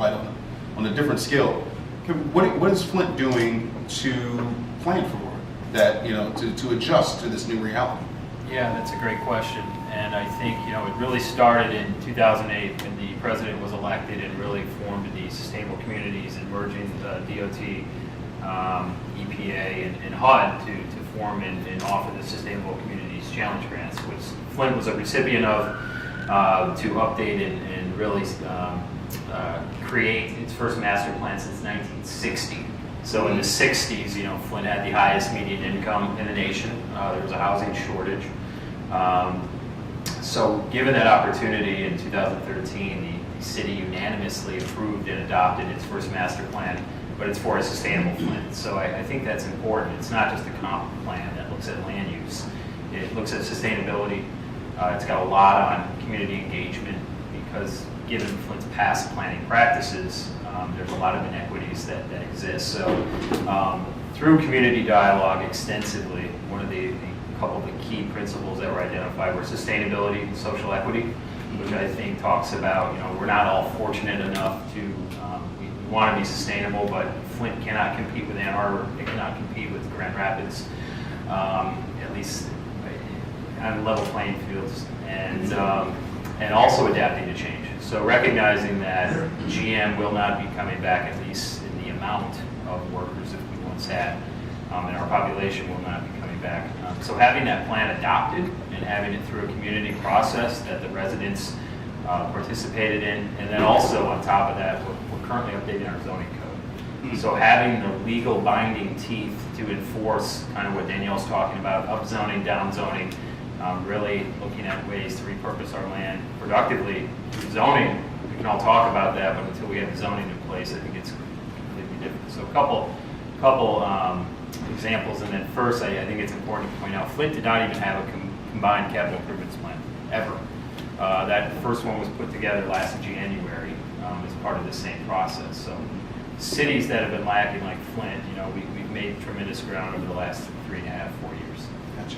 flight on a different scale. What is Flint doing to plan for that, to adjust to this new reality? Yeah, that's a great question. And I think, it really started in 2008 when the president was elected and really formed the Sustainable Communities and merging DOT, EPA, and HUD to form and offer the Sustainable Communities Challenge Grants, which Flint was a recipient of to update and really create its first master plan since 1960. So in the 60s, Flint had the highest median income in the nation. There was a housing shortage. So given that opportunity in 2013, the city unanimously approved and adopted its first master plan, but it's for a sustainable Flint. So I think that's important. It's not just a comp plan that looks at land use. It looks at sustainability. It's got a lot on community engagement because given Flint's past planning practices, there's a lot of inequities that exist. So through community dialogue extensively, one of the couple of the key principles that were identified were sustainability and social equity, which I think talks about, we're not all fortunate enough to, we want to be sustainable, but Flint cannot compete with Ann Arbor, it cannot compete with Grand Rapids, at least on level playing fields, and also adapting to change. So recognizing that GM will not be coming back, at least in the amount of workers that we once had, and our population will not be coming back. So having that plan adopted and having it through a community process that the residents participated in, and then also on top of that, we're currently updating our zoning code. So having the legal binding teeth to enforce kind of what Danielle's talking about, upzoning, downzoning, really looking at ways to repurpose our land productively through zoning. We can all talk about that, but until we have zoning in place, I think it's completely different. So a couple examples, and then first, I think it's important to point out, Flint did not even have a combined capital improvements plan, ever. That first one was put together last January as part of the same process. So cities that have been lacking, like Flint, we've made tremendous ground over the last 3.5, 4 years. Gotcha.